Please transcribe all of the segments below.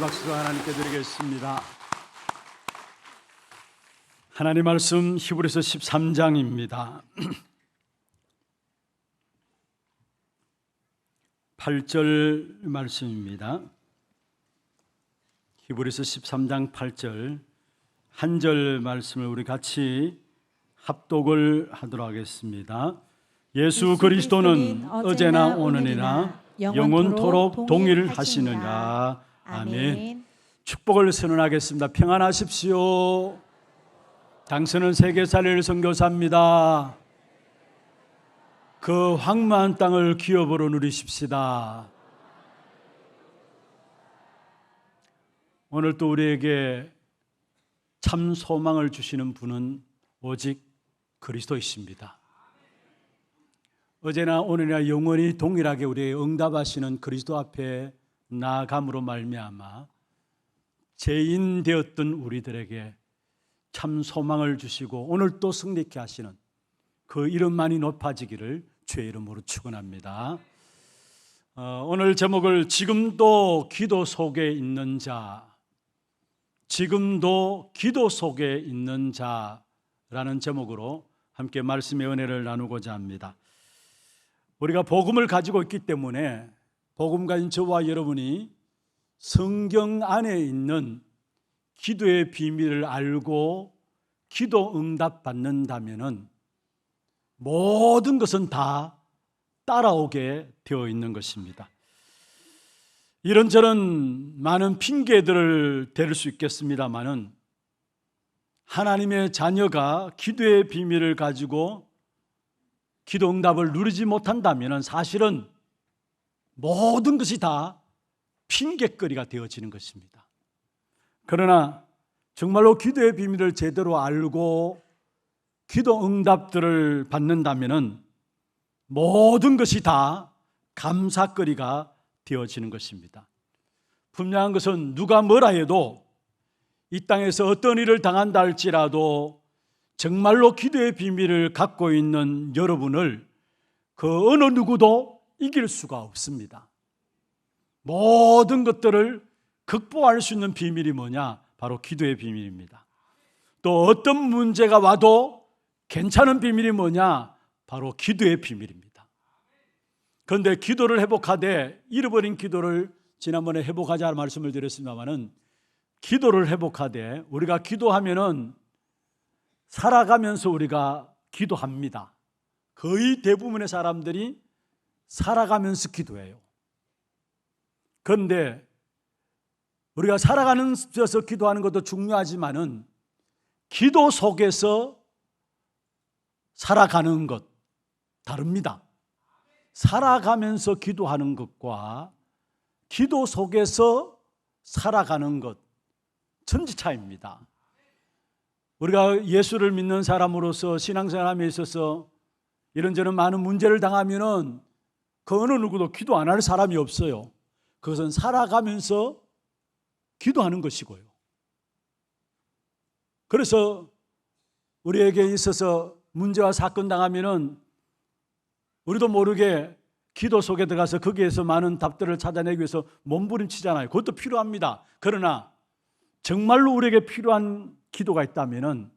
박수로 하나님께 드리겠습니다. 하나님 말씀 히브리서 13장입니다. 8절 말씀입니다. 히브리서 13장 8절 한 절 말씀을 우리 같이 합독을 하도록 하겠습니다. 예수 그리스도는 어제나 오늘이나 영원토록 동일하시느니라. 아멘. 축복을 선언하겠습니다. 평안하십시오. 당신은 세계살릴 선교사입니다. 그 황무한 땅을 기업으로 누리십시다. 오늘 또 우리에게 참 소망을 주시는 분은 오직 그리스도이십니다. 어제나 오늘이나 영원히 동일하게 우리에게 응답하시는 그리스도 앞에 나아감으로 말미암아 죄인 되었던 우리들에게 참 소망을 주시고 오늘 또 승리케 하시는 그 이름만이 높아지기를 주의 이름으로 축원합니다. 오늘 제목을 지금도 기도 속에 있는 자, 지금도 기도 속에 있는 자라는 제목으로 함께 말씀의 은혜를 나누고자 합니다. 우리가 복음을 가지고 있기 때문에 복음 가진 저와 여러분이 성경 안에 있는 기도의 비밀을 알고 기도 응답 받는다면은 모든 것은 다 따라오게 되어 있는 것입니다. 이런저런 많은 핑계들을 대를 수 있겠습니다만은 하나님의 자녀가 기도의 비밀을 가지고 기도 응답을 누리지 못한다면 사실은 모든 것이 다 핑계거리가 되어지는 것입니다. 그러나 정말로 기도의 비밀을 제대로 알고 기도 응답들을 받는다면 모든 것이 다 감사거리가 되어지는 것입니다. 분명한 것은 누가 뭐라 해도 이 땅에서 어떤 일을 당한다 할지라도 정말로 기도의 비밀을 갖고 있는 여러분을 그 어느 누구도 이길 수가 없습니다. 모든 것들을 극복할 수 있는 비밀이 뭐냐? 바로 기도의 비밀입니다. 또 어떤 문제가 와도 괜찮은 비밀이 뭐냐? 바로 기도의 비밀입니다. 그런데 기도를 회복하되 잃어버린 기도를 지난번에 회복하자 말씀을 드렸습니다마는 기도를 회복하되 우리가 기도하면은 살아가면서 우리가 기도합니다. 거의 대부분의 사람들이 살아가면서 기도해요. 그런데 우리가 살아가면서 기도하는 것도 중요하지만은 기도 속에서 살아가는 것 다릅니다. 살아가면서 기도하는 것과 기도 속에서 살아가는 것 천지차이입니다. 우리가 예수를 믿는 사람으로서 신앙생활에 있어서 이런저런 많은 문제를 당하면은 그 어느 누구도 기도 안 할 사람이 없어요. 그것은 살아가면서 기도하는 것이고요. 그래서 우리에게 있어서 문제와 사건 당하면은 우리도 모르게 기도 속에 들어가서 거기에서 많은 답들을 찾아내기 위해서 몸부림치잖아요. 그것도 필요합니다. 그러나 정말로 우리에게 필요한 기도가 있다면은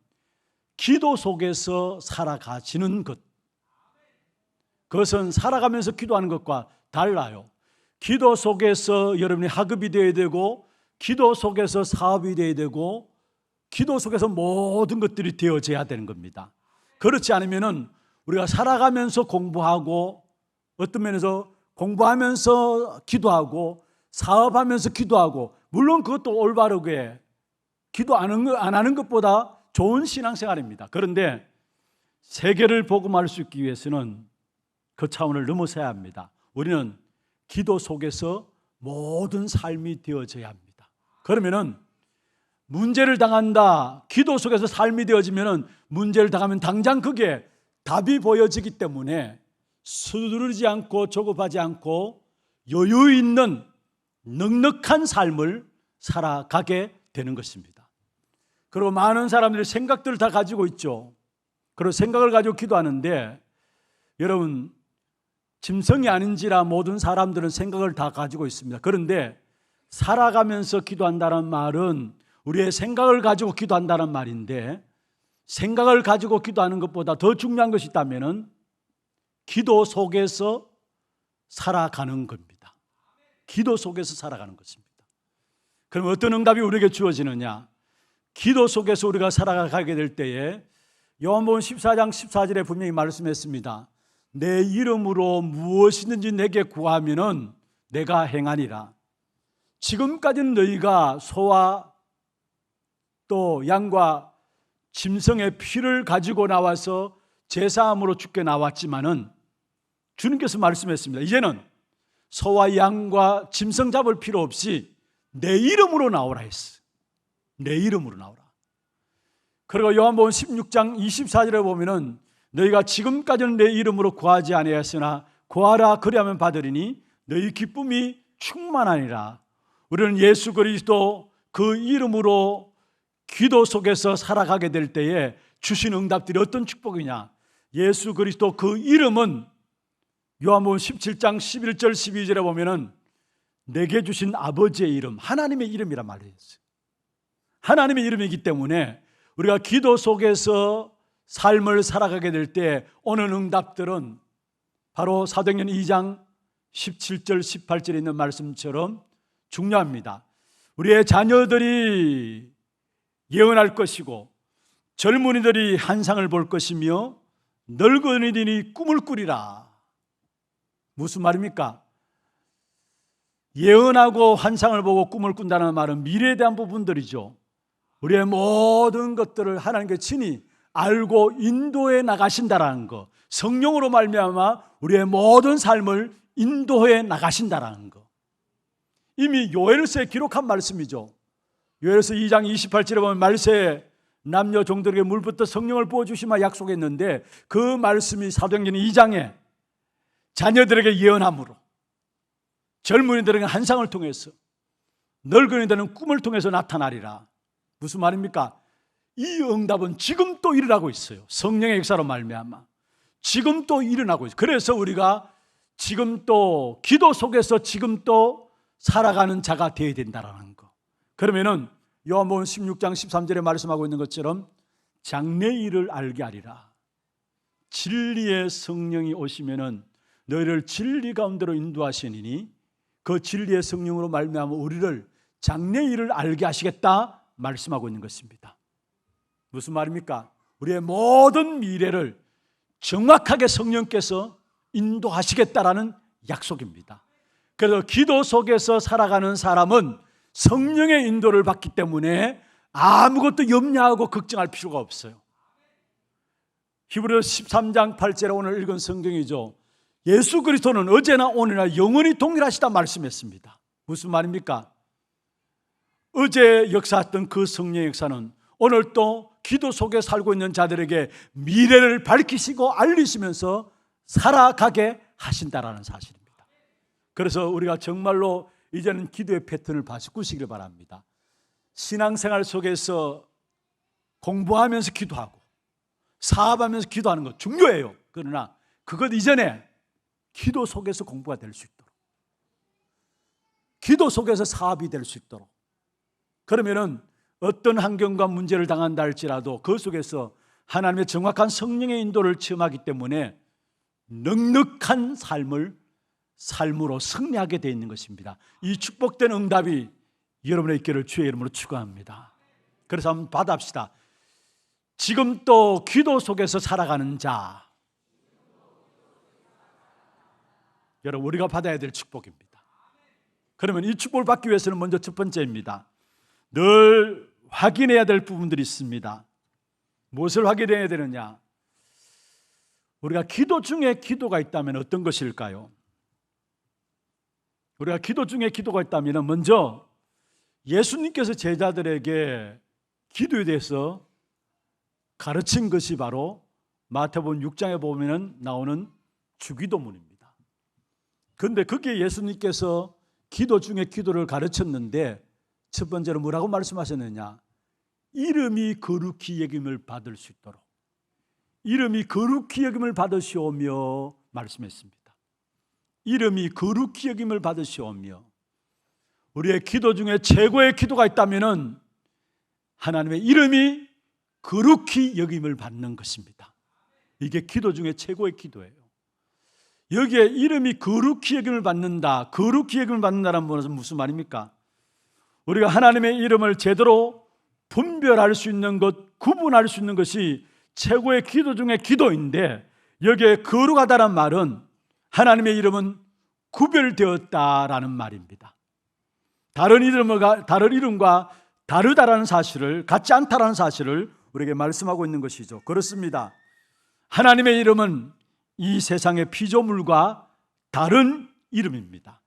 기도 속에서 살아가시는 것, 그것은 살아가면서 기도하는 것과 달라요. 기도 속에서 여러분이 학업이 되어야 되고 기도 속에서 사업이 되어야 되고 기도 속에서 모든 것들이 되어져야 되는 겁니다. 그렇지 않으면은 우리가 살아가면서 공부하고 어떤 면에서 공부하면서 기도하고 사업하면서 기도하고 물론 그것도 올바르게 기도 안 하는 것보다 좋은 신앙생활입니다. 그런데 세계를 복음할 수 있기 위해서는 그 차원을 넘어서야 합니다. 우리는 기도 속에서 모든 삶이 되어져야 합니다. 그러면은 문제를 당한다, 기도 속에서 삶이 되어지면은 문제를 당하면 당장 그게 답이 보여지기 때문에 서두르지 않고 조급하지 않고 여유 있는 넉넉한 삶을 살아가게 되는 것입니다. 그리고 많은 사람들이 생각들을 다 가지고 있죠. 그리고 생각을 가지고 기도하는데 여러분 짐승이 아닌지라 모든 사람들은 생각을 다 가지고 있습니다. 그런데 살아가면서 기도한다는 말은 우리의 생각을 가지고 기도한다는 말인데, 생각을 가지고 기도하는 것보다 더 중요한 것이 있다면 기도 속에서 살아가는 겁니다. 기도 속에서 살아가는 것입니다. 그럼 어떤 응답이 우리에게 주어지느냐? 기도 속에서 우리가 살아가게 될 때에 요한복음 14장 14절에 분명히 말씀했습니다. 내 이름으로 무엇이든지 내게 구하면은 내가 행하리라. 지금까지는 너희가 소와 또 양과 짐승의 피를 가지고 나와서 제사함으로 주께 나왔지만은 주님께서 말씀했습니다. 이제는 소와 양과 짐승 잡을 필요 없이 내 이름으로 나오라 했어요. 내 이름으로 나오라. 그리고 요한복음 16장 24절에 보면은 너희가 지금까지는 내 이름으로 구하지 아니하였으나 구하라 그리하면 받으리니 너희 기쁨이 충만하니라. 우리는 예수 그리스도 그 이름으로 기도 속에서 살아가게 될 때에 주신 응답들이 어떤 축복이냐? 예수 그리스도 그 이름은 요한복음 17장 11절 12절에 보면은 내게 주신 아버지의 이름, 하나님의 이름이란 말을 했어요. 하나님의 이름이기 때문에 우리가 기도 속에서 삶을 살아가게 될 때 오는 응답들은 바로 사도행전 2장 17절 18절에 있는 말씀처럼 중요합니다. 우리의 자녀들이 예언할 것이고 젊은이들이 환상을 볼 것이며 늙은이들이 꿈을 꾸리라. 무슨 말입니까? 예언하고 환상을 보고 꿈을 꾼다는 말은 미래에 대한 부분들이죠. 우리의 모든 것들을 하나님께 친히 알고 인도해 나가신다라는 것, 성령으로 말미암아 우리의 모든 삶을 인도해 나가신다라는 것, 이미 요엘서에 기록한 말씀이죠. 요엘서 2장 28절에 보면 말세에 남녀 종들에게 물부터 성령을 부어주시마 약속했는데 그 말씀이 사도행전 2장에 자녀들에게 예언함으로, 젊은이들에게 환상을 통해서, 늙은이들은 꿈을 통해서 나타나리라. 무슨 말입니까? 이 응답은 지금 또 일어나고 있어요. 성령의 역사로 말미암아 지금 또 일어나고 있어요. 그래서 우리가 지금 또 기도 속에서 지금 또 살아가는 자가 되어야 된다는 거. 그러면은 요한복음 16장 13절에 말씀하고 있는 것처럼 장래일을 알게 하리라. 진리의 성령이 오시면은 너희를 진리 가운데로 인도하시니 그 진리의 성령으로 말미암아 우리를 장래일을 알게 하시겠다 말씀하고 있는 것입니다. 무슨 말입니까? 우리의 모든 미래를 정확하게 성령께서 인도하시겠다라는 약속입니다. 그래서 기도 속에서 살아가는 사람은 성령의 인도를 받기 때문에 아무것도 염려하고 걱정할 필요가 없어요. 히브리서 13장 8절에 오늘 읽은 성경이죠. 예수 그리스도는 어제나 오늘나 영원히 동일하시다 말씀했습니다. 무슨 말입니까? 어제 역사했던 그 성령의 역사는 오늘 또 기도 속에 살고 있는 자들에게 미래를 밝히시고 알리시면서 살아가게 하신다라는 사실입니다. 그래서 우리가 정말로 이제는 기도의 패턴을 바꾸시길 바랍니다. 신앙생활 속에서 공부하면서 기도하고 사업하면서 기도하는 것 중요해요. 그러나 그것 이전에 기도 속에서 공부가 될 수 있도록, 기도 속에서 사업이 될 수 있도록, 그러면은 어떤 환경과 문제를 당한다 할지라도 그 속에서 하나님의 정확한 성령의 인도를 체험하기 때문에 넉넉한 삶으로 승리하게 되어 있는 것입니다. 이 축복된 응답이 여러분의 있기를 주의 이름으로 축원합니다. 그래서 한번 받아합시다. 지금 또 기도 속에서 살아가는 자, 여러분 우리가 받아야 될 축복입니다. 그러면 이 축복을 받기 위해서는 먼저 첫 번째입니다. 늘 확인해야 될 부분들이 있습니다. 무엇을 확인해야 되느냐? 우리가 기도 중에 기도가 있다면 어떤 것일까요? 우리가 기도 중에 기도가 있다면 먼저 예수님께서 제자들에게 기도에 대해서 가르친 것이 바로 마태복음 6장에 보면 나오는 주기도문입니다. 그런데 거기에 예수님께서 기도 중에 기도를 가르쳤는데 첫 번째로 뭐라고 말씀하셨느냐? 이름이 거룩히 여김을 받을 수 있도록, 이름이 거룩히 여김을 받으시오며 말씀했습니다. 이름이 거룩히 여김을 받으시오며, 우리의 기도 중에 최고의 기도가 있다면은 하나님의 이름이 거룩히 여김을 받는 것입니다. 이게 기도 중에 최고의 기도예요. 여기에 이름이 거룩히 여김을 받는다. 거룩히 여김을 받는다는 것은 무슨 말입니까? 우리가 하나님의 이름을 제대로 분별할 수 있는 것, 구분할 수 있는 것이 최고의 기도 중에 기도인데, 여기에 거룩하다는 말은 하나님의 이름은 구별되었다라는 말입니다. 다른 이름과 다르다라는 사실을, 같지 않다라는 사실을 우리에게 말씀하고 있는 것이죠. 그렇습니다. 하나님의 이름은 이 세상의 피조물과 다른 이름입니다.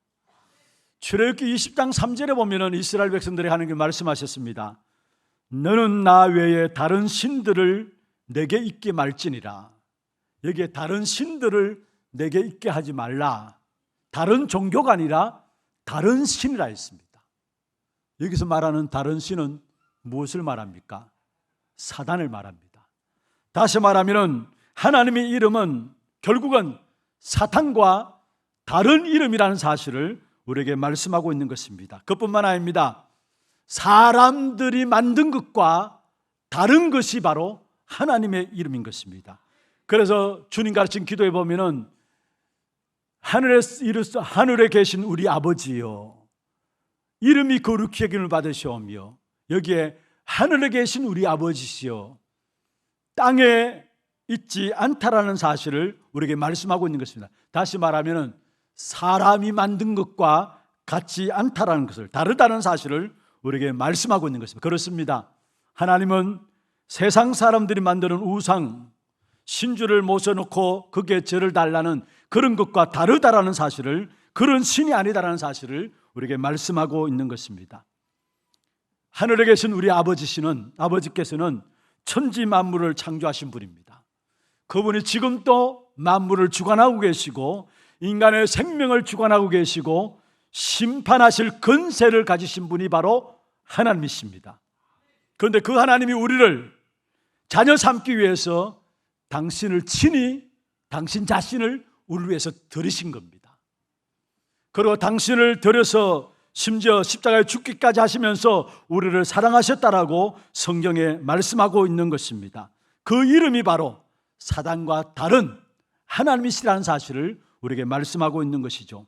출애굽기 20장 3절에 보면은 이스라엘 백성들이 하나님께 말씀하셨습니다. 너는 나 외에 다른 신들을 내게 있게 말지니라. 여기에 다른 신들을 내게 있게 하지 말라. 다른 종교가 아니라 다른 신이라 했습니다. 여기서 말하는 다른 신은 무엇을 말합니까? 사단을 말합니다. 다시 말하면 하나님의 이름은 결국은 사탄과 다른 이름이라는 사실을 우리에게 말씀하고 있는 것입니다. 그뿐만 아닙니다. 사람들이 만든 것과 다른 것이 바로 하나님의 이름인 것입니다. 그래서 주님 가르친 기도에 보면은 하늘에 계신 우리 아버지여, 이름이 거룩히 여김을 받으시오며, 여기에 하늘에 계신 우리 아버지시여, 땅에 있지 않다라는 사실을 우리에게 말씀하고 있는 것입니다. 다시 말하면 사람이 만든 것과 같지 않다라는 것을, 다르다는 사실을 우리에게 말씀하고 있는 것입니다. 그렇습니다. 하나님은 세상 사람들이 만드는 우상, 신주를 모셔놓고 거기에 절을 달라는 그런 것과 다르다라는 사실을, 그런 신이 아니다라는 사실을 우리에게 말씀하고 있는 것입니다. 하늘에 계신 우리 아버지께서는 천지 만물을 창조하신 분입니다. 그분이 지금도 만물을 주관하고 계시고 인간의 생명을 주관하고 계시고 심판하실 권세를 가지신 분이 바로 하나님이십니다. 그런데 그 하나님이 우리를 자녀 삼기 위해서 당신 자신을 우리를 위해서 들이신 겁니다. 그리고 당신을 들여서 심지어 십자가에 죽기까지 하시면서 우리를 사랑하셨다라고 성경에 말씀하고 있는 것입니다. 그 이름이 바로 사단과 다른 하나님이시라는 사실을 우리에게 말씀하고 있는 것이죠.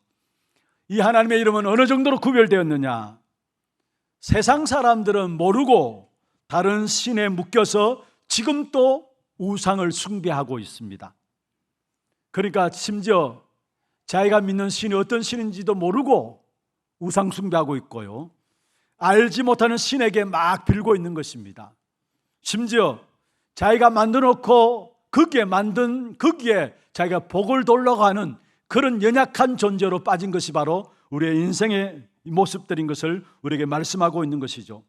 이 하나님의 이름은 어느 정도로 구별되었느냐? 세상 사람들은 모르고 다른 신에 묶여서 지금도 우상을 숭배하고 있습니다. 그러니까 심지어 자기가 믿는 신이 어떤 신인지도 모르고 우상 숭배하고 있고요, 알지 못하는 신에게 막 빌고 있는 것입니다. 심지어 자기가 만들어놓고 거기에 자기가 복을 돌려가는 그런 연약한 존재로 빠진 것이 바로 우리의 인생의 모습들인 것을 우리에게 말씀하고 있는 것이죠.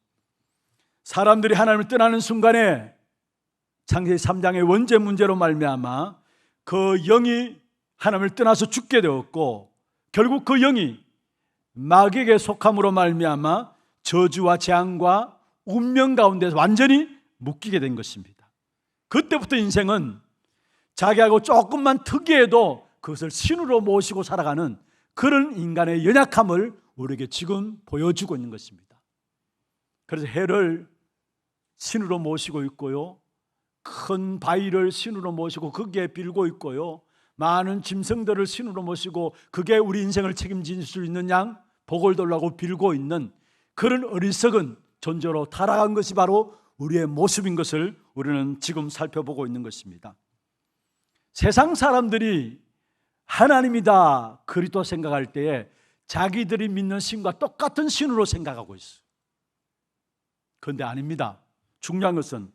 사람들이 하나님을 떠나는 순간에 창세기 3장의 원죄 문제로 말미암아 그 영이 하나님을 떠나서 죽게 되었고, 결국 그 영이 마귀에게 속함으로 말미암아 저주와 재앙과 운명 가운데서 완전히 묶이게 된 것입니다. 그때부터 인생은 자기하고 조금만 특이해도 그것을 신으로 모시고 살아가는 그런 인간의 연약함을 우리에게 지금 보여주고 있는 것입니다. 그래서 해를 신으로 모시고 있고요, 큰 바위를 신으로 모시고 거기에 빌고 있고요, 많은 짐승들을 신으로 모시고 그게 우리 인생을 책임질 수 있는 양 복을 달라고 빌고 있는 그런 어리석은 존재로 타락한 것이 바로 우리의 모습인 것을 우리는 지금 살펴보고 있는 것입니다. 세상 사람들이 하나님이다 그리스도 생각할 때에 자기들이 믿는 신과 똑같은 신으로 생각하고 있어요. 그런데 아닙니다. 중요한 것은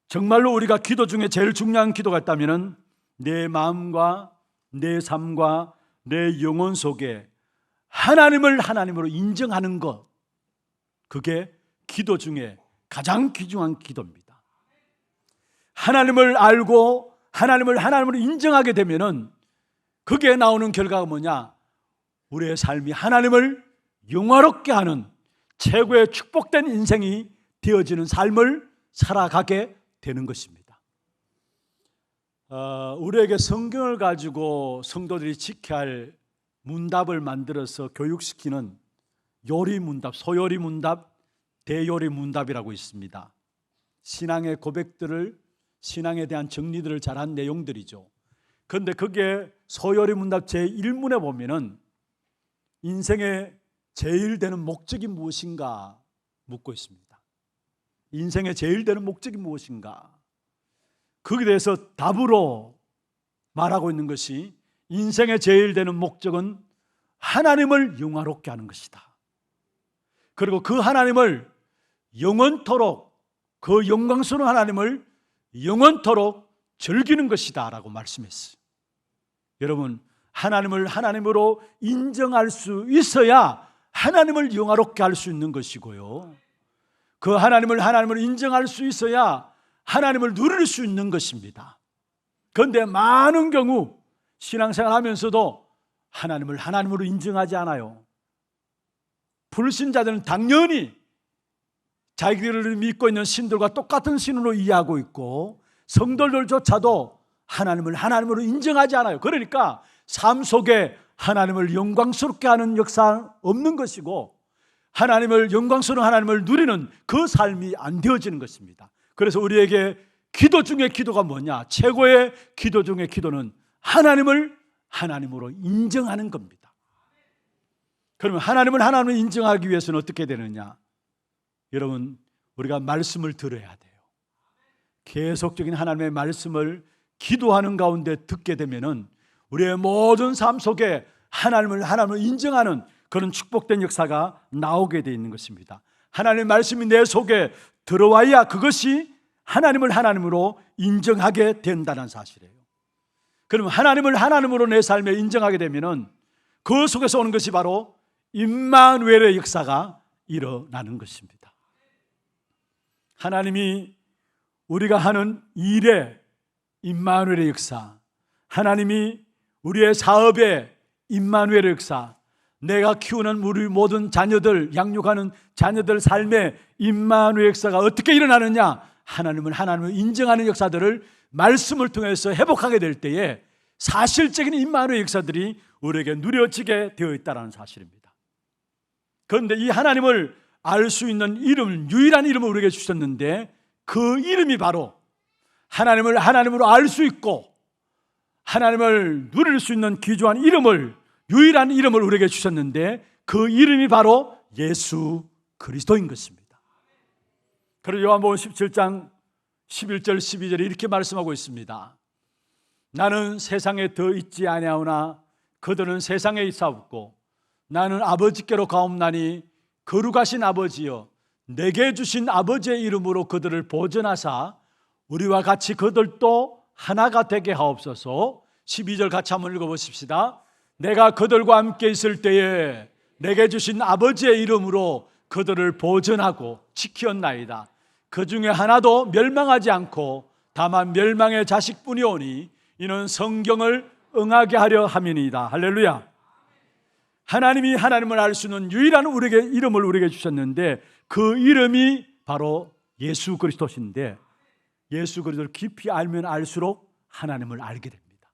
정말로 우리가 기도 중에 제일 중요한 기도가 있다면 내 마음과 내 삶과 내 영혼 속에 하나님을 하나님으로 인정하는 것, 그게 기도 중에 가장 귀중한 기도입니다. 하나님을 알고 하나님을 하나님으로 인정하게 되면은 그게 나오는 결과가 뭐냐? 우리의 삶이 하나님을 영화롭게 하는 최고의 축복된 인생이 되어지는 삶을 살아가게 되는 것입니다. 우리에게 성경을 가지고 성도들이 지켜야 할 문답을 만들어서 교육시키는 요리문답, 소요리문답, 대요리문답이라고 있습니다. 신앙의 고백들을, 신앙에 대한 정리들을 잘한 내용들이죠. 그런데 그게 소요리문답 제1문에 보면은 인생의 제일 되는 목적이 무엇인가 묻고 있습니다. 인생의 제일 되는 목적이 무엇인가? 거기에 대해서 답으로 말하고 있는 것이 인생의 제일 되는 목적은 하나님을 영화롭게 하는 것이다. 그리고 그 하나님을 영원토록, 그 영광스러운 하나님을 영원토록 즐기는 것이다 라고 말씀했어요. 여러분, 하나님을 하나님으로 인정할 수 있어야 하나님을 영화롭게 할 수 있는 것이고요, 그 하나님을 하나님으로 인정할 수 있어야 하나님을 누릴 수 있는 것입니다. 그런데 많은 경우 신앙생활 하면서도 하나님을 하나님으로 인정하지 않아요. 불신자들은 당연히 자기들을 믿고 있는 신들과 똑같은 신으로 이해하고 있고, 성도들조차도 하나님을 하나님으로 인정하지 않아요. 그러니까 삶 속에 하나님을 영광스럽게 하는 역사는 없는 것이고, 하나님을 영광스러운 하나님을 누리는 그 삶이 안 되어지는 것입니다. 그래서 우리에게 기도 중에 기도가 뭐냐? 최고의 기도 중에 기도는 하나님을 하나님으로 인정하는 겁니다. 그러면 하나님을 하나님으로 인정하기 위해서는 어떻게 되느냐? 여러분, 우리가 말씀을 들어야 돼요. 계속적인 하나님의 말씀을 기도하는 가운데 듣게 되면은 우리의 모든 삶 속에 하나님을 하나님으로 인정하는 그런 축복된 역사가 나오게 되어 있는 것입니다. 하나님의 말씀이 내 속에 들어와야 그것이 하나님을 하나님으로 인정하게 된다는 사실이에요. 그러면 하나님을 하나님으로 내 삶에 인정하게 되면은 그 속에서 오는 것이 바로 임마누엘의 역사가 일어나는 것입니다. 하나님이 우리가 하는 일에 임마누엘의 역사, 하나님이 우리의 사업에 임마누엘의 역사, 내가 키우는 우리 모든 자녀들, 양육하는 자녀들 삶에 임마누엘 역사가 어떻게 일어나느냐? 하나님을 하나님을 인정하는 역사들을 말씀을 통해서 회복하게 될 때에 사실적인 임마누엘 역사들이 우리에게 누려지게 되어 있다는 사실입니다. 그런데 이 하나님을 알 수 있는 이름, 유일한 이름을 우리에게 주셨는데 그 이름이 바로 하나님을 하나님으로 알 수 있고 하나님을 누릴 수 있는 귀중한 이름을, 유일한 이름을 우리에게 주셨는데 그 이름이 바로 예수 그리스도인 것입니다. 그리고 요한복음 17장 11절 12절에 이렇게 말씀하고 있습니다. 나는 세상에 더 있지 아니하오나 그들은 세상에 있사옵고 나는 아버지께로 가옵나니 거룩하신 아버지여 내게 주신 아버지의 이름으로 그들을 보존하사 우리와 같이 그들도 하나가 되게 하옵소서. 12절 같이 한번 읽어보십시다. 내가 그들과 함께 있을 때에 내게 주신 아버지의 이름으로 그들을 보존하고 지켰나이다. 그 중에 하나도 멸망하지 않고 다만 멸망의 자식뿐이오니 이는 성경을 응하게 하려 함이니이다. 할렐루야. 하나님이 하나님을 알 수 있는 유일한 우리에게 이름을 우리에게 주셨는데 그 이름이 바로 예수 그리스도신데 예수 그리스도를 깊이 알면 알수록 하나님을 알게 됩니다.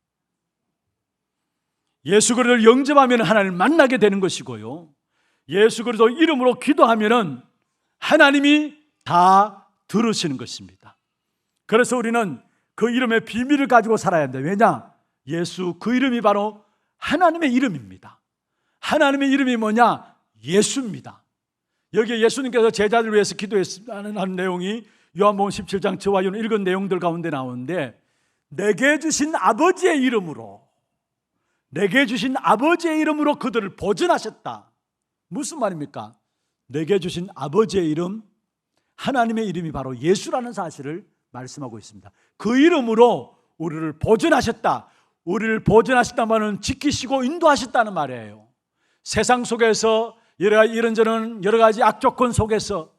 예수 그리스도를 영접하면 하나님을 만나게 되는 것이고요, 예수 그리스도 이름으로 기도하면 하나님이 다 들으시는 것입니다. 그래서 우리는 그 이름의 비밀을 가지고 살아야 합니다. 왜냐? 예수 그 이름이 바로 하나님의 이름입니다. 하나님의 이름이 뭐냐? 예수입니다. 여기에 예수님께서 제자들을 위해서 기도했다는 내용이 요한복음 17장 저와 여러분 읽은 내용들 가운데 나오는데 내게 주신 아버지의 이름으로, 내게 주신 아버지의 이름으로 그들을 보존하셨다. 무슨 말입니까? 내게 주신 아버지의 이름, 하나님의 이름이 바로 예수라는 사실을 말씀하고 있습니다. 그 이름으로 우리를 보존하셨다. 우리를 보존하셨다는 말은 지키시고 인도하셨다는 말이에요. 세상 속에서 이런저런 여러 가지 악조건 속에서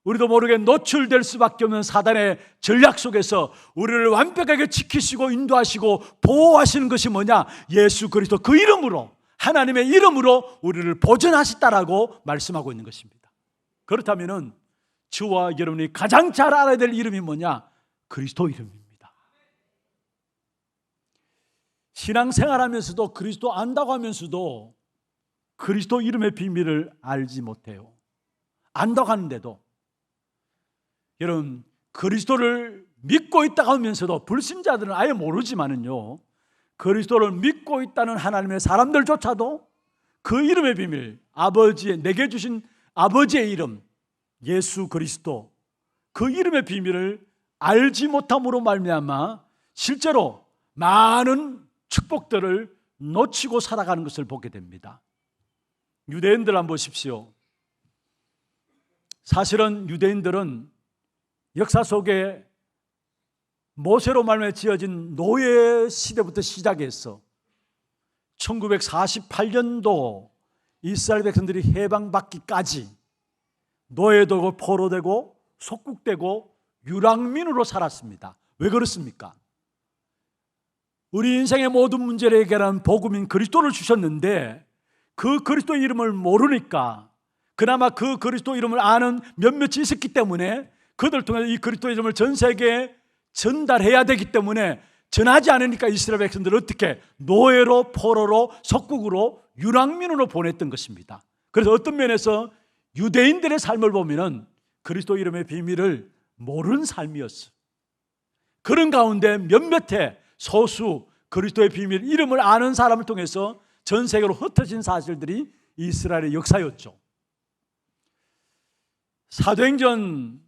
우리도 모르게 노출될 수밖에 없는 사단의 전략 속에서 우리를 완벽하게 지키시고 인도하시고 보호하시는 것이 뭐냐? 예수 그리스도 그 이름으로, 하나님의 이름으로 우리를 보존하셨다라고 말씀하고 있는 것입니다. 그렇다면 저와 여러분이 가장 잘 알아야 될 이름이 뭐냐? 그리스도 이름입니다. 신앙생활하면서도 그리스도 안다고 하면서도 그리스도 이름의 비밀을 알지 못해요. 안다고 하는데도 여러분, 그리스도를 믿고 있다고 하면서도 불신자들은 아예 모르지만은요, 그리스도를 믿고 있다는 하나님의 사람들조차도 그 이름의 비밀, 내게 주신 아버지의 이름 예수 그리스도, 그 이름의 비밀을 알지 못함으로 말미암아 실제로 많은 축복들을 놓치고 살아가는 것을 보게 됩니다. 유대인들 한번 보십시오. 사실은 유대인들은 역사 속에 모세로 말미암아 지어진 노예 시대부터 시작해서 1948년도 이스라엘 백성들이 해방받기까지 노예되고 포로되고 속국되고 유랑민으로 살았습니다. 왜 그렇습니까? 우리 인생의 모든 문제를 해결하는 복음인 그리스도를 주셨는데 그 그리스도 이름을 모르니까, 그나마 그 그리스도 이름을 아는 몇몇이 있었기 때문에 그들 통해서 이 그리스도 이름을 전 세계에 전달해야 되기 때문에 전하지 않으니까 이스라엘 백성들을 어떻게 노예로 포로로 속국으로 유랑민으로 보냈던 것입니다. 그래서 어떤 면에서 유대인들의 삶을 보면은 그리스도 이름의 비밀을 모르는 삶이었어요. 그런 가운데 몇몇의 소수 그리스도의 비밀 이름을 아는 사람을 통해서 전 세계로 흩어진 사실들이 이스라엘의 역사였죠. 사도행전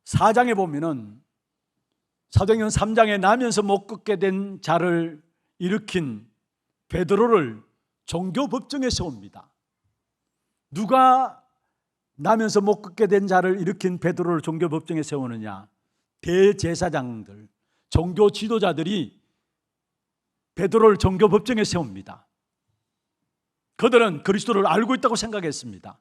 4장에 보면은 사도행전 3장에 나면서 못 걷게 된 자를 일으킨 베드로를 종교 법정에 세웁니다. 누가 나면서 못 걷게 된 자를 일으킨 베드로를 종교 법정에 세우느냐? 대제사장들, 종교 지도자들이 베드로를 종교 법정에 세웁니다. 그들은 그리스도를 알고 있다고 생각했습니다.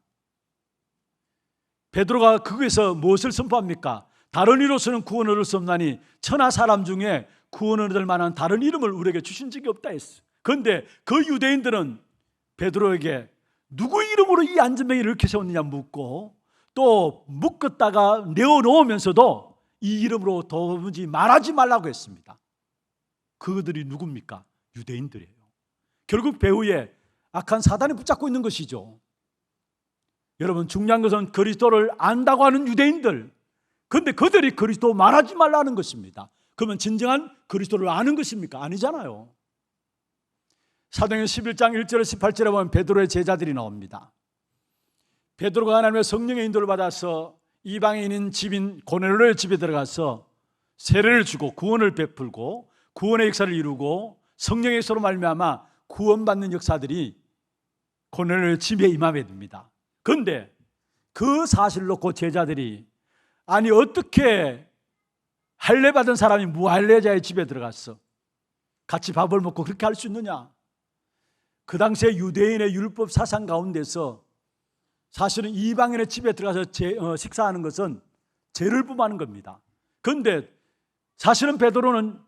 베드로가 거기서 무엇을 선포합니까? 다른 이로서는 구원을 얻을 수 없나니 천하 사람 중에 구원을 얻을 만한 다른 이름을 우리에게 주신 적이 없다 했어요. 그런데 그 유대인들은 베드로에게 누구 이름으로 이 안전병을 이렇게 세웠느냐 묻고, 또 묶었다가 내어놓으면서도 이 이름으로 도무지 말하지 말라고 했습니다. 그들이 누굽니까? 유대인들이에요. 결국 배후에 악한 사단이 붙잡고 있는 것이죠. 여러분, 중요한 것은 그리스도를 안다고 하는 유대인들, 그런데 그들이 그리스도 말하지 말라는 것입니다. 그러면 진정한 그리스도를 아는 것입니까? 아니잖아요. 사도행전 11장 1절에 18절에 보면 베드로의 제자들이 나옵니다. 베드로가 하나님의 성령의 인도를 받아서 이방인인 집인 고넬료의 집에 들어가서 세례를 주고 구원을 베풀고 구원의 역사를 이루고 성령의 역사로 말미암아 구원받는 역사들이 고넬료의 집에 임하게 됩니다. 그런데 그 사실을 놓고 제자들이, 아니 어떻게 할례 받은 사람이 무할례자의 집에 들어갔어? 같이 밥을 먹고 그렇게 할 수 있느냐? 그 당시에 유대인의 율법 사상 가운데서 사실은 이방인의 집에 들어가서 식사하는 것은 죄를 범하는 겁니다. 그런데 사실은 베드로는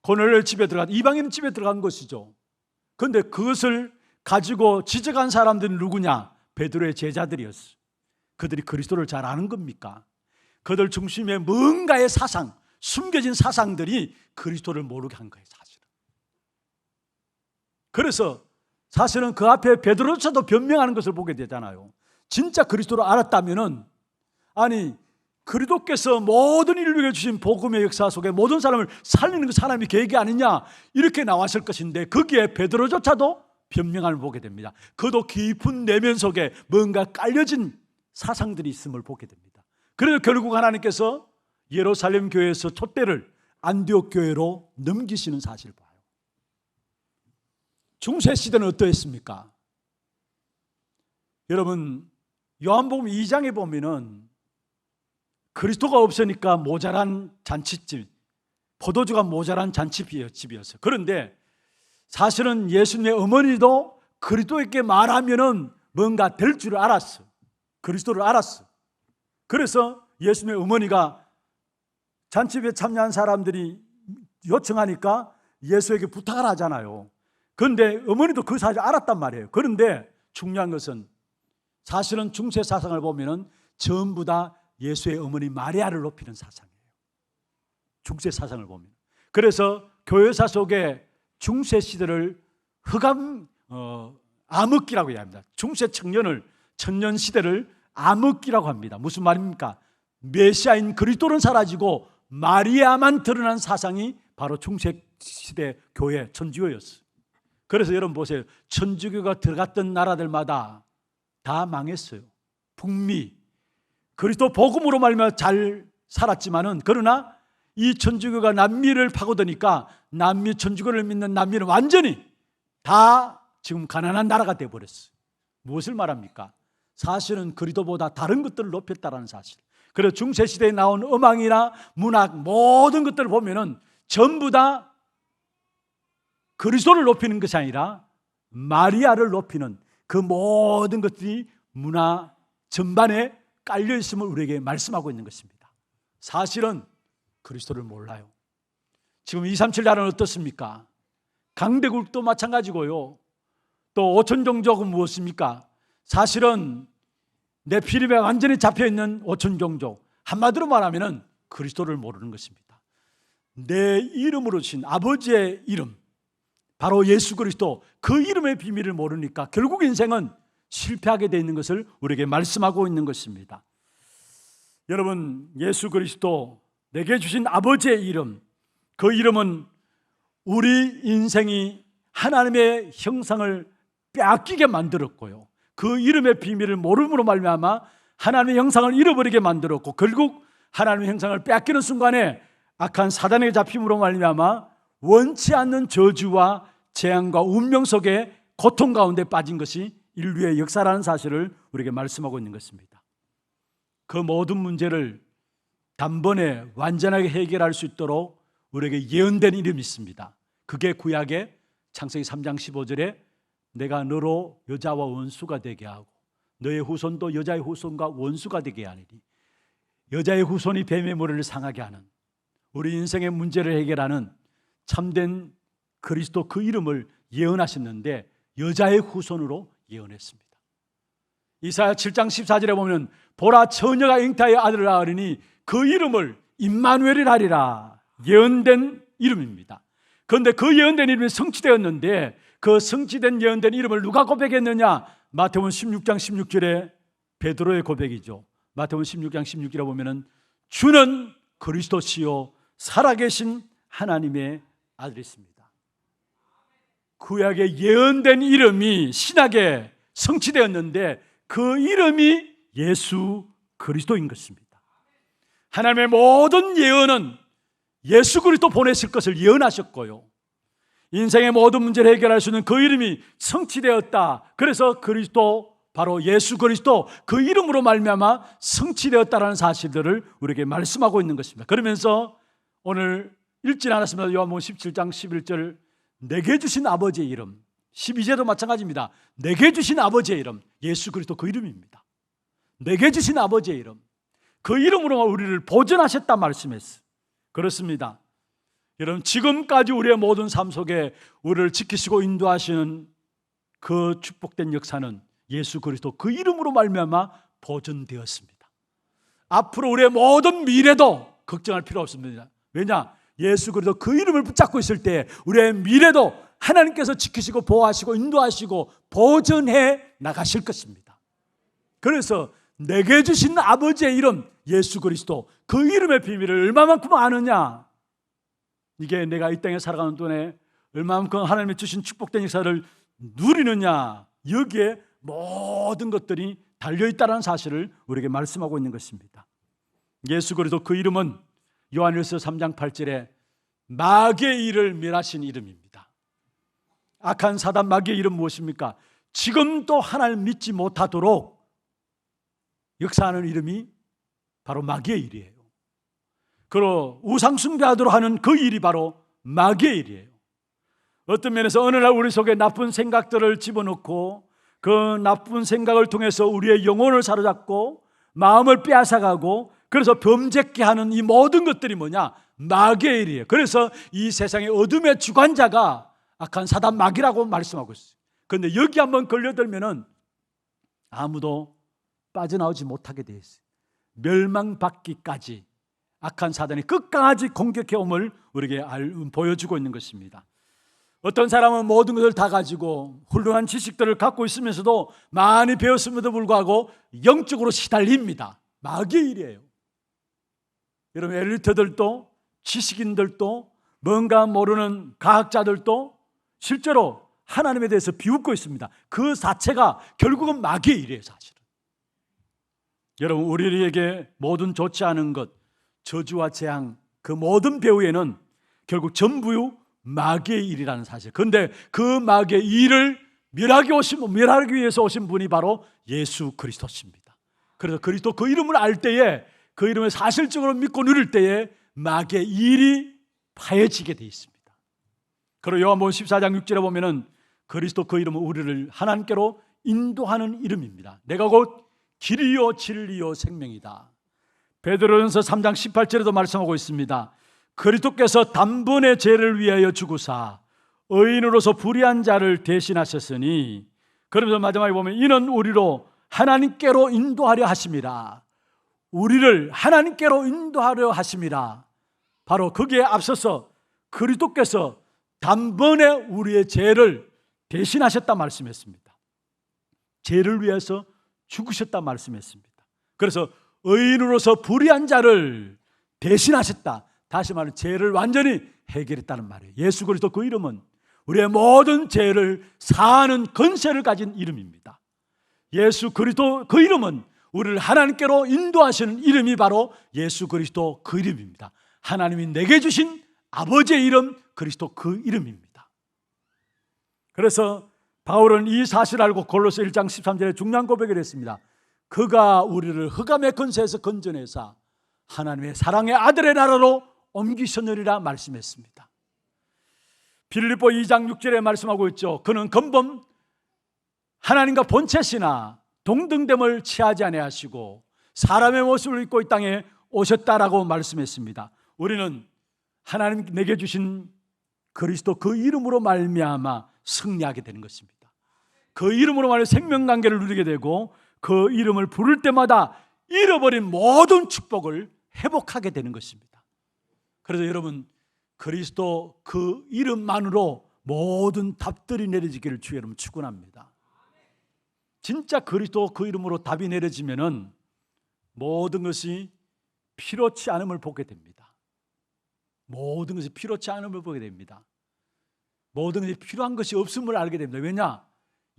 고넬료의 집에 들어간, 이방인 집에 들어간 것이죠. 그런데 그것을 가지고 지적한 사람들은 누구냐? 베드로의 제자들이었어요. 그들이 그리스도를 잘 아는 겁니까? 그들 중심에 뭔가의 사상, 숨겨진 사상들이 그리스도를 모르게 한 거예요, 사실은. 그래서 사실은 그 앞에 베드로조차도 변명하는 것을 보게 되잖아요. 진짜 그리스도를 알았다면은, 아니 그리스도께서 모든 인류에게 주신 복음의 역사 속에 모든 사람을 살리는 그 사람이 계획이 아니냐, 이렇게 나왔을 것인데 거기에 베드로조차도 변명함을 보게 됩니다. 그도 깊은 내면 속에 뭔가 깔려진 사상들이 있음을 보게 됩니다. 그래서 결국 하나님께서 예루살렘 교회에서 촛대를 안디옥 교회로 넘기시는 사실을 봐요. 중세 시대는 어떠했습니까? 여러분, 요한복음 2장에 보면은 그리스도가 없으니까 모자란 잔치집, 포도주가 모자란 잔치집이었어요. 그런데 사실은 예수님의 어머니도 그리스도에게 말하면은 뭔가 될 줄을 알았어. 그리스도를 알았어. 그래서 예수님의 어머니가 잔치에 참여한 사람들이 요청하니까 예수에게 부탁을 하잖아요. 그런데 어머니도 그 사실을 알았단 말이에요. 그런데 중요한 것은 사실은 중세 사상을 보면은 전부 다 예수의 어머니 마리아를 높이는 사상이에요. 중세 사상을 보면. 그래서 교회사 속에 중세 시대를 암흑기라고 이야기합니다. 중세 청년을, 청년 시대를 암흑기라고 합니다. 무슨 말입니까? 메시아인 그리스도는 사라지고 마리아만 드러난 사상이 바로 중세 시대 교회 천주교였어요. 그래서 여러분 보세요. 천주교가 들어갔던 나라들마다 다 망했어요. 북미, 그리스도 복음으로 말미암아 잘 살았지만은, 그러나 이 천주교가 남미를 파고드니까 남미 천주교를 믿는 남미는 완전히 다 지금 가난한 나라가 되어버렸어요. 무엇을 말합니까? 사실은 그리스도보다 다른 것들을 높였다는 사실. 그래서 중세시대에 나온 음악이나 문학 모든 것들을 보면은 전부 다 그리스도를 높이는 것이 아니라 마리아를 높이는 그 모든 것들이 문화 전반에 깔려 있음을 우리에게 말씀하고 있는 것입니다. 사실은 그리스도를 몰라요. 지금 237 나라는 어떻습니까? 강대국도 마찬가지고요. 또 오천종족은 무엇입니까? 사실은 네피림에 완전히 잡혀있는 오천종족, 한마디로 말하면 그리스도를 모르는 것입니다. 내 이름으로 주신 아버지의 이름, 바로 예수 그리스도, 그 이름의 비밀을 모르니까 결국 인생은 실패하게 되어 있는 것을 우리에게 말씀하고 있는 것입니다. 여러분, 예수 그리스도, 내게 주신 아버지의 이름, 그 이름은 우리 인생이 하나님의 형상을 빼앗기게 만들었고요, 그 이름의 비밀을 모름으로 말미암아 하나님의 형상을 잃어버리게 만들었고, 결국 하나님의 형상을 빼앗기는 순간에 악한 사단에게 잡힘으로 말미암아 원치 않는 저주와 재앙과 운명 속에 고통 가운데 빠진 것이 인류의 역사라는 사실을 우리에게 말씀하고 있는 것입니다. 그 모든 문제를 단번에 완전하게 해결할 수 있도록 우리에게 예언된 이름이 있습니다. 그게 구약의 창세기 3장 15절에 내가 너로 여자와 원수가 되게 하고 너의 후손도 여자의 후손과 원수가 되게 하리니, 여자의 후손이 뱀의 머리를 상하게 하는, 우리 인생의 문제를 해결하는 참된 그리스도 그 이름을 예언하셨는데 여자의 후손으로 예언했습니다. 이사야 7장 14절에 보면 보라, 처녀가 잉타의 아들을 낳으리니 그 이름을 임마누엘이라 하리라, 예언된 이름입니다. 그런데 그 예언된 이름이 성취되었는데, 그 성취된 예언된 이름을 누가 고백했느냐? 마태복음 16장 16절에 베드로의 고백이죠. 마태복음 16장 16절에 보면은 주는 그리스도시요 살아계신 하나님의 아들이십니다. 구약에 예언된 이름이 신약에 성취되었는데 그 이름이 예수 그리스도인 것입니다. 하나님의 모든 예언은 예수 그리스도 보내실 것을 예언하셨고요, 인생의 모든 문제를 해결할 수 있는 그 이름이 성취되었다. 그래서 그리스도, 바로 예수 그리스도, 그 이름으로 말미암아 성취되었다라는 사실들을 우리에게 말씀하고 있는 것입니다. 그러면서 오늘 읽진 않았습니다. 요한복음 17장 11절, 내게 주신 아버지의 이름, 12절도 마찬가지입니다. 내게 주신 아버지의 이름, 예수 그리스도 그 이름입니다. 내게 주신 아버지의 이름, 그 이름으로 우리를 보존하셨다 말씀했어요. 그렇습니다. 여러분, 지금까지 우리의 모든 삶 속에 우리를 지키시고 인도하시는 그 축복된 역사는 예수 그리스도 그 이름으로 말미암아 보존되었습니다. 앞으로 우리의 모든 미래도 걱정할 필요 없습니다. 왜냐? 예수 그리스도 그 이름을 붙잡고 있을 때 우리의 미래도 하나님께서 지키시고 보호하시고 인도하시고 보존해 나가실 것입니다. 그래서 내게 주신 아버지의 이름 예수 그리스도, 그 이름의 비밀을 얼마만큼 아느냐, 이게 내가 이 땅에 살아가는 동안에 얼마만큼 하나님이 주신 축복된 역사를 누리느냐, 여기에 모든 것들이 달려있다는 사실을 우리에게 말씀하고 있는 것입니다. 예수 그리스도 그 이름은 요한일서 3장 8절에 마귀의 일을 멸하신 이름입니다. 악한 사단 마귀의 이름 무엇입니까? 지금도 하나님을 믿지 못하도록 역사하는 이름이 바로 마귀의 일이에요. 그리고 우상 숭배하도록 하는 그 일이 바로 마귀의 일이에요. 어떤 면에서 어느 날 우리 속에 나쁜 생각들을 집어넣고 그 나쁜 생각을 통해서 우리의 영혼을 사로잡고 마음을 빼앗아가고, 그래서 범죄케 하는 이 모든 것들이 뭐냐? 마귀의 일이에요. 그래서 이 세상의 어둠의 주관자가 악한 사단 마귀라고 말씀하고 있어요. 그런데 여기 한번 걸려들면은 아무도 빠져나오지 못하게 되어 있어요. 멸망받기까지 악한 사단이 끝까지 공격해옴을 우리에게 보여주고 있는 것입니다. 어떤 사람은 모든 것을 다 가지고 훌륭한 지식들을 갖고 있으면서도 많이 배웠음에도 불구하고 영적으로 시달립니다. 마귀의 일이에요. 여러분, 엘리트들도 지식인들도 뭔가 모르는 과학자들도 실제로 하나님에 대해서 비웃고 있습니다. 그 자체가 결국은 마귀의 일이에요, 사실은. 여러분, 우리에게 모든 좋지 않은 것, 저주와 재앙, 그 모든 배후에는 결국 전부 마귀의 일이라는 사실. 그런데 그 마귀의 일을 멸하기 위해서 오신 분이 바로 예수 그리스도십니다. 그래서 그리스도 그 이름을 알 때에, 그 이름을 사실적으로 믿고 누릴 때에 마귀의 일이 파해지게 되어 있습니다. 그리고 요한복음 14장 6절에 보면은 그리스도 그 이름은 우리를 하나님께로 인도하는 이름입니다. 내가 곧 길이요 진리요 생명이다. 베드로전서 3장 18절에도 말씀하고 있습니다. 그리스도께서 단번에 죄를 위하여 죽으사 의인으로서 불의한 자를 대신하셨으니, 그러면서 마지막에 보면 이는 우리로 하나님께로 인도하려 하심이라. 우리를 하나님께로 인도하려 하심이라. 바로 거기에 앞서서 그리스도께서 단번에 우리의 죄를 대신하셨다 말씀했습니다. 죄를 위해서 죽으셨다 말씀했습니다. 그래서 의인으로서 불의한 자를 대신하셨다. 다시 말하면 죄를 완전히 해결했다는 말이에요. 예수 그리스도 그 이름은 우리의 모든 죄를 사하는 권세를 가진 이름입니다. 예수 그리스도 그 이름은 우리를 하나님께로 인도하시는 이름이 바로 예수 그리스도 그 이름입니다. 하나님이 내게 주신 아버지의 이름, 그리스도 그 이름입니다. 그래서 바울은 이 사실을 알고 골로새 1장 13절에 중요한 고백을 했습니다. 그가 우리를 흑암의 권세에서 건져내사 하나님의 사랑의 아들의 나라로 옮기셨느니라 말씀했습니다. 빌립보 2장 6절에 말씀하고 있죠. 그는 근본 하나님과 본체시나 동등됨을 취하지 아니하시고 사람의 모습을 입고 이 땅에 오셨다라고 말씀했습니다. 우리는 하나님 내게 주신 그리스도 그 이름으로 말미암아 승리하게 되는 것입니다. 그 이름으로 말해 생명관계를 누리게 되고 그 이름을 부를 때마다 잃어버린 모든 축복을 회복하게 되는 것입니다. 그래서 여러분, 그리스도 그 이름만으로 모든 답들이 내려지기를 주의 이름으로 축원합니다. 진짜 그리스도 그 이름으로 답이 내려지면은 모든 것이 필요치 않음을 보게 됩니다. 모든 것이 필요치 않음을 보게 됩니다. 모든 것이 필요한 것이 없음을 알게 됩니다. 왜냐?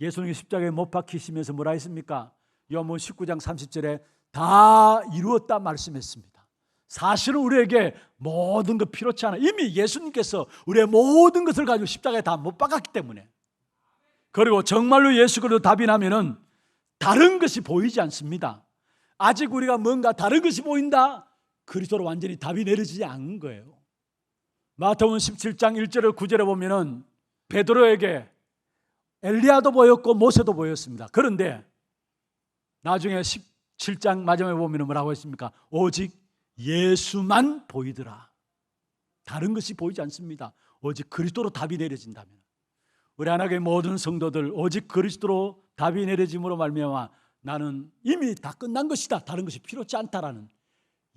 예수님이 십자가에 못 박히시면서 뭐라 했습니까? 요한복음 19장 30절에 다 이루었다 말씀했습니다. 사실은 우리에게 모든 것 필요치 않아. 이미 예수님께서 우리의 모든 것을 가지고 십자가에 다 못 박았기 때문에. 그리고 정말로 예수 그리스도 답이 나면은 다른 것이 보이지 않습니다. 아직 우리가 뭔가 다른 것이 보인다? 그리스도로 완전히 답이 내려지지 않은 거예요. 마태복음 17장 1절에 9절에 보면은 베드로에게 엘리야도 보였고 모세도 보였습니다. 그런데 나중에 17장 마지막에 보면 뭐라고 했습니까? 오직 예수만 보이더라. 다른 것이 보이지 않습니다. 오직 그리스도로 답이 내려진다면, 우리 하나님의 모든 성도들 오직 그리스도로 답이 내려짐으로 말미암아 나는 이미 다 끝난 것이다, 다른 것이 필요치 않다라는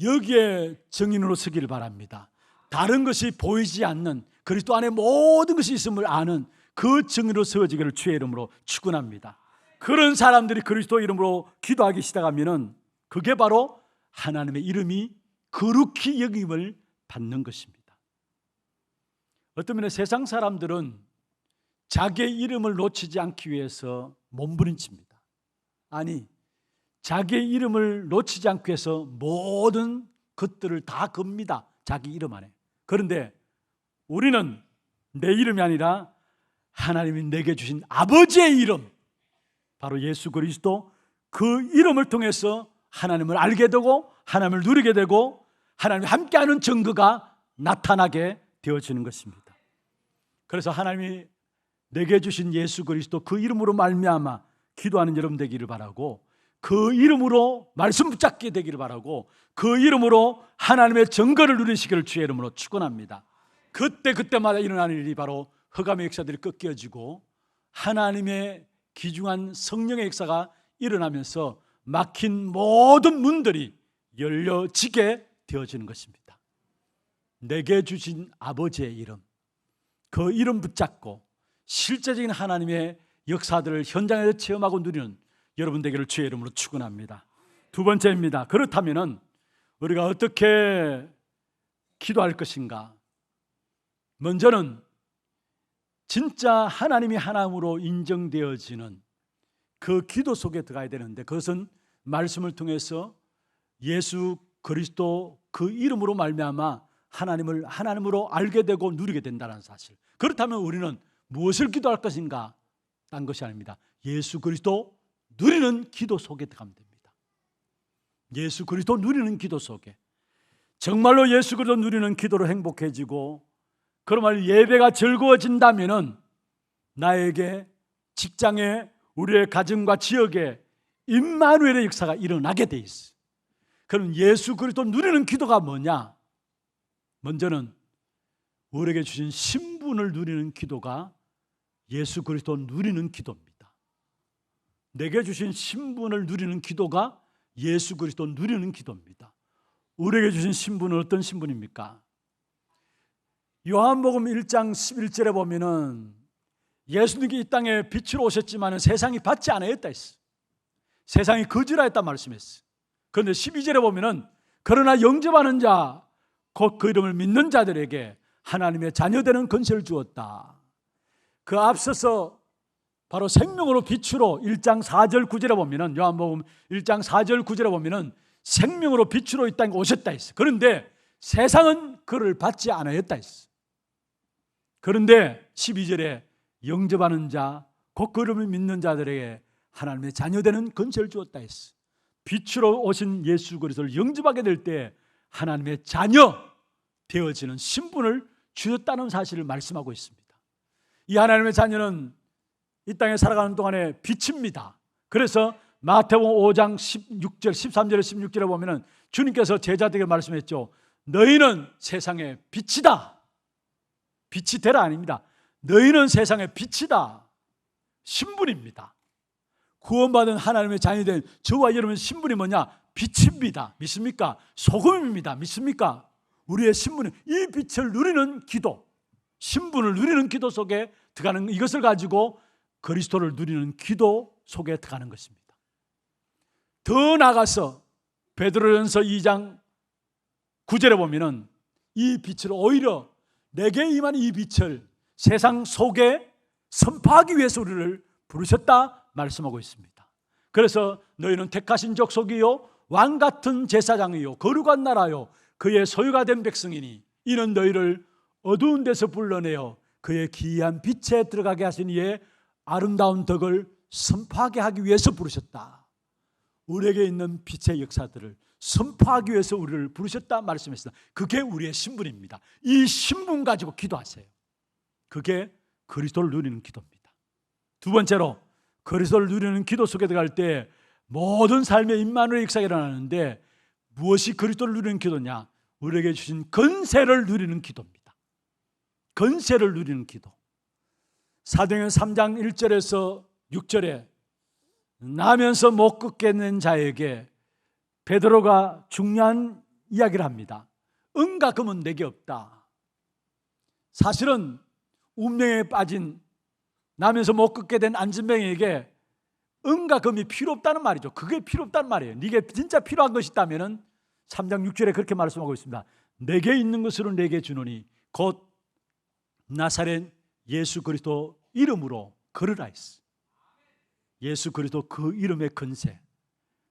여기에 증인으로 서기를 바랍니다. 다른 것이 보이지 않는 그리스도 안에 모든 것이 있음을 아는 그 증인으로 서지기를 주의 이름으로 축원합니다. 그런 사람들이 그리스도 이름으로 기도하기 시작하면은 그게 바로 하나님의 이름이 거룩히 여김을 받는 것입니다. 어떤 면에 세상 사람들은 자기의 이름을 놓치지 않기 위해서 몸부림칩니다. 아니, 자기의 이름을 놓치지 않기 위해서 모든 것들을 다 겁니다. 자기 이름 안에. 그런데 우리는 내 이름이 아니라 하나님이 내게 주신 아버지의 이름, 바로 예수 그리스도 그 이름을 통해서 하나님을 알게 되고 하나님을 누리게 되고 하나님이 함께하는 증거가 나타나게 되어지는 것입니다. 그래서 하나님이 내게 주신 예수 그리스도 그 이름으로 말미암아 기도하는 여러분 되기를 바라고, 그 이름으로 말씀 붙잡게 되기를 바라고, 그 이름으로 하나님의 증거를 누리시기를 주의 이름으로 축원합니다. 그때마다 일어나는 일이 바로 흑암의 역사들이 꺾여지고 하나님의 귀중한 성령의 역사가 일어나면서 막힌 모든 문들이 열려지게 되어지는 것입니다. 내게 주신 아버지의 이름, 그 이름 붙잡고 실제적인 하나님의 역사들을 현장에서 체험하고 누리는 여러분 되기를 주의 이름으로 축원합니다. 두 번째입니다. 그렇다면 우리가 어떻게 기도할 것인가? 먼저는 진짜 하나님이 하나님으로 인정되어지는 그 기도 속에 들어가야 되는데, 그것은 말씀을 통해서 예수 그리스도 그 이름으로 말미암아 하나님을 하나님으로 알게 되고 누리게 된다는 사실. 그렇다면 우리는 무엇을 기도할 것인가? 딴 것이 아닙니다. 예수 그리스도 누리는 기도 속에 들어가면 됩니다. 예수 그리스도 누리는 기도 속에, 정말로 예수 그리스도 누리는 기도로 행복해지고, 그러면 예배가 즐거워진다면 나에게, 직장에, 우리의 가정과 지역에 임마누엘의 역사가 일어나게 돼 있어. 그럼 예수 그리스도 누리는 기도가 뭐냐? 먼저는 우리에게 주신 신분을 누리는 기도가 예수 그리스도 누리는 기도입니다. 내게 주신 신분을 누리는 기도가 예수 그리스도 누리는 기도입니다. 우리에게 주신 신분은 어떤 신분입니까? 요한복음 1장 11절에 보면은 예수님이 이 땅에 빛으로 오셨지만 세상이 받지 않았다 했어. 세상이 거지라 했다 말씀했어. 그런데 12절에 보면은 그러나 영접하는 자, 곧 그 이름을 믿는 자들에게 하나님의 자녀되는 권세를 주었다. 그 앞서서 바로 생명으로 빛으로 1장 4절 9절에 보면은, 요한복음 1장 4절 9절에 보면은 생명으로 빛으로 이 땅에 오셨다 했어. 그런데 세상은 그를 받지 않았다 했어. 그런데 12절에 영접하는 자, 곧 그 이름을 믿는 자들에게 하나님의 자녀되는 권세를 주었다 했어. 빛으로 오신 예수 그리스도를 영접하게 될 때 하나님의 자녀 되어지는 신분을 주셨다는 사실을 말씀하고 있습니다. 이 하나님의 자녀는 이 땅에 살아가는 동안에 빛입니다. 그래서 마태복음 5장 16절, 13절에 16절에 보면은 주님께서 제자들에게 말씀했죠. 너희는 세상의 빛이다. 빛이 되라 아닙니다. 너희는 세상의 빛이다. 신분입니다. 구원받은 하나님의 자녀된 저와 여러분의 신분이 뭐냐? 빛입니다. 믿습니까? 소금입니다. 믿습니까? 우리의 신분은 이 빛을 누리는 기도, 신분을 누리는 기도 속에 들어가는, 이것을 가지고 그리스도를 누리는 기도 속에 들어가는 것입니다. 더 나아가서 베드로전서 2장 9절에 보면은 이 빛을, 오히려 내게 임한 이 빛을 세상 속에 선포하기 위해서 우리를 부르셨다 말씀하고 있습니다. 그래서 너희는 택하신 족속이요 왕 같은 제사장이요 거룩한 나라요 그의 소유가 된 백성이니 이는 너희를 어두운 데서 불러내어 그의 기이한 빛에 들어가게 하신 이의 아름다운 덕을 선포하게 하기 위해서 부르셨다. 우리에게 있는 빛의 역사들을 선포하기 위해서 우리를 부르셨다 말씀했습니다. 그게 우리의 신분입니다. 이 신분 가지고 기도하세요. 그게 그리스도를 누리는 기도입니다. 두 번째로, 그리스도를 누리는 기도 속에 들어갈 때 모든 삶의 임마누엘의 역사가 일어나는데, 무엇이 그리스도를 누리는 기도냐? 우리에게 주신 권세를 누리는 기도입니다. 권세를 누리는 기도. 사도행전 3장 1절에서 6절에 나면서 못 걷겠는 자에게 베드로가 중요한 이야기를 합니다. 은과 금은 내게 없다. 사실은 운명에 빠진, 나면서 못 걷게 된 안진뱅이에게 은과 금이 필요 없다는 말이죠. 그게 필요 없다는 말이에요. 네게 진짜 필요한 것이 있다면 3장 6절에 그렇게 말씀하고 있습니다. 내게 있는 것으로 내게 주노니 곧 나사렛 예수 그리스도 이름으로 걸으라 했어. 예수 그리스도 그 이름의 권세,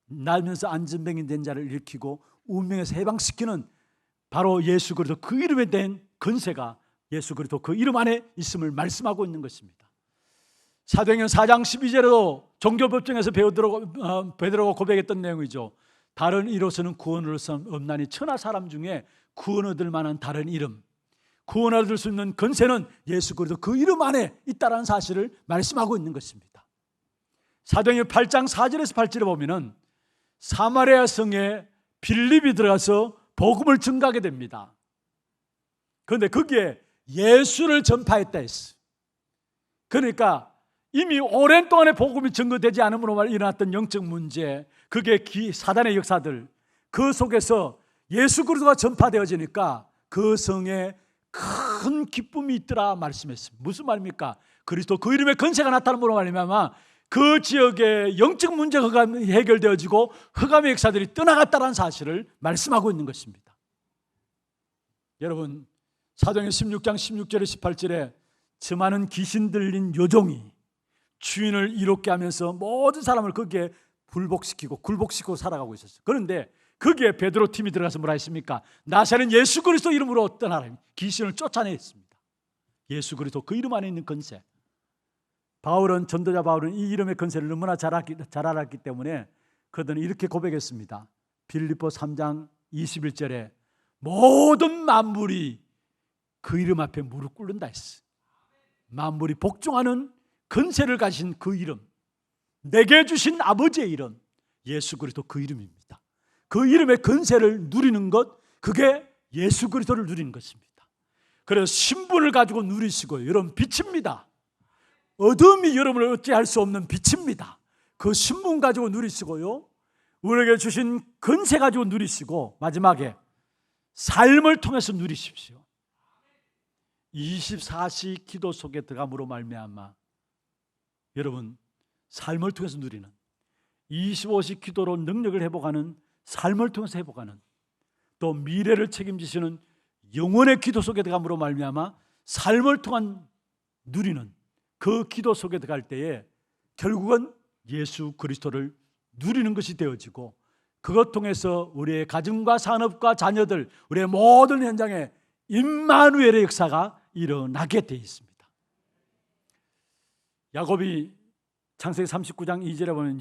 나면서 안진뱅이 된 자를 일으키고 운명에서 해방시키는 바로 예수 그리스도 그 이름에 대한 권세가 예수 그리스도 그 이름 안에 있음을 말씀하고 있는 것입니다. 사도행전 4장 12절에도 종교법정에서 베드로가 고백했던 내용이죠. 다른 이로서는 구원을 얻을 수 없나니 천하 사람 중에 구원 얻을 만한 다른 이름, 구원 얻을 수 있는 권세는 예수 그리스도 그 이름 안에 있다는 사실을 말씀하고 있는 것입니다. 사도행전 8장 4절에서 8절에 보면은 사마리아 성에 빌립이 들어가서 복음을 증거하게 됩니다. 그런데 거기에 예수를 전파했다 했어. 그러니까 이미 오랜 동안에 복음이 증거되지 않음으로 일어났던 영적 문제, 그게 사단의 역사들, 그 속에서 예수 그리스도가 전파되어지니까 그 성에 큰 큰 기쁨이 있더라 말씀했습니다. 무슨 말입니까? 그리스도 그 이름의 권세가 나타남으로 말미암아 그 지역의 영적 문제가 해결되어지고 흑암의 역사들이 떠나갔다는 사실을 말씀하고 있는 것입니다. 여러분, 사도행전 16장 16절에 18절에 저 많은 귀신 들린 요종이 주인을 이롭게 하면서 모든 사람을 거기에 굴복시키고 살아가고 있었어요. 그런데 거기에 베드로 팀이 들어가서 뭐라 했습니까? 나사렛 예수 그리스도 이름으로 떠나라. 귀신을 쫓아냈습니다. 예수 그리스도 그 이름 안에 있는 권세. 전도자 바울은 이 이름의 권세를 너무나 잘 알았기 때문에 그들은 이렇게 고백했습니다. 빌립보 3장 21절에 모든 만물이 그 이름 앞에 무릎 꿇는다 했어. 만물이 복종하는 권세를 가진 그 이름, 내게 주신 아버지의 이름, 예수 그리스도 그 이름입니다. 그 이름의 권세를 누리는 것, 그게 예수 그리스도를 누리는 것입니다. 그래서 신분을 가지고 누리시고, 여러분 빛입니다. 어둠이 여러분을 어찌할 수 없는 빛입니다. 그 신분 가지고 누리시고요, 우리에게 주신 권세 가지고 누리시고, 마지막에 삶을 통해서 누리십시오. 24시 기도 속에 들어감으로 말미암아 여러분 삶을 통해서 누리는, 25시 기도로 능력을 회복하는 삶을 통해서 회복하는, 또 미래를 책임지시는 영원의 기도 속에 들어감으로 말미암아 삶을 통한 누리는 그 기도 속에 들어갈 때에 결국은 예수 그리스도를 누리는 것이 되어지고, 그것 통해서 우리의 가정과 산업과 자녀들, 우리의 모든 현장에 임마누엘의 역사가 일어나게 되어 있습니다. 야곱이 창세기 39장 2절에 보면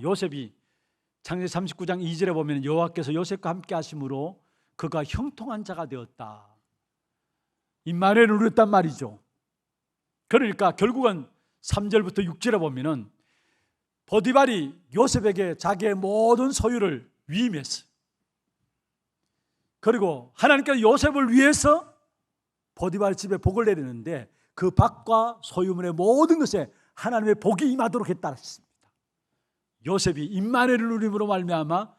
요셉이 창세기 39장 2절에 보면 여호와께서 요셉과 함께 하심으로 그가 형통한 자가 되었다. 임마누엘을 누렸단 말이죠. 그러니까 결국은 3절부터 6절에 보면은 보디발이 요셉에게 자기의 모든 소유를 위임했어요. 그리고 하나님께서 요셉을 위해서 보디발 집에 복을 내리는데 그 밭과 소유물의 모든 것에 하나님의 복이 임하도록 했다 했습니다. 요셉이 임마누엘을 누림으로 말미암아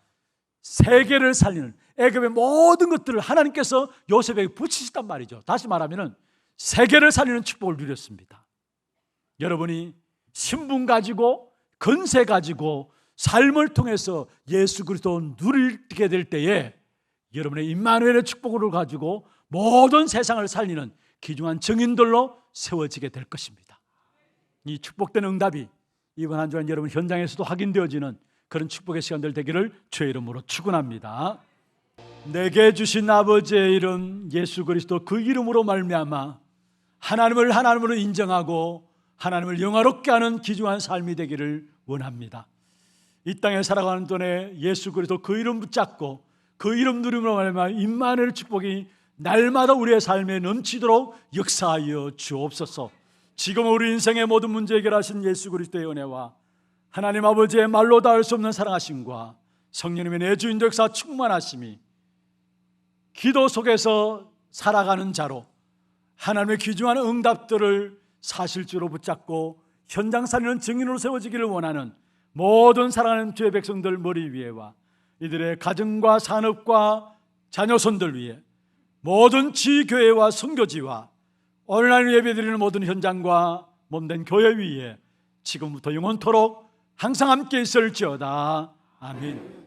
세계를 살리는, 애굽의 모든 것들을 하나님께서 요셉에게 붙이셨단 말이죠. 다시 말하면 세계를 살리는 축복을 누렸습니다. 여러분이 신분 가지고 권세 가지고 삶을 통해서 예수 그리스도 누리게 될 때에 여러분의 임마누엘의 축복을 가지고 모든 세상을 살리는 귀중한 증인들로 세워지게 될 것입니다. 이 축복된 응답이 이번 한 주간 여러분 현장에서도 확인되어지는 그런 축복의 시간들 되기를 주의 이름으로 축원합니다. 내게 주신 아버지의 이름 예수 그리스도, 그 이름으로 말미암아 하나님을 하나님으로 인정하고 하나님을 영화롭게 하는 귀중한 삶이 되기를 원합니다. 이 땅에 살아가는 동안에 예수 그리스도 그 이름 붙잡고 그 이름 누림으로 말미암아 임마누엘 축복이 날마다 우리의 삶에 넘치도록 역사하여 주옵소서. 지금 우리 인생의 모든 문제 해결하신 예수 그리스도의 은혜와 하나님 아버지의 말로 닿을 수 없는 사랑하심과 성령님의 내주인도 역사 충만하심이 기도 속에서 살아가는 자로 하나님의 귀중한 응답들을 사실주로 붙잡고 현장 살리는 증인으로 세워지기를 원하는 모든 사랑하는 주의 백성들 머리 위에와 이들의 가정과 산업과 자녀손들 위에, 모든 지교회와 선교지와 온라인 예배드리는 모든 현장과 몸된 교회 위에 지금부터 영원토록 항상 함께 있을지어다. 아멘.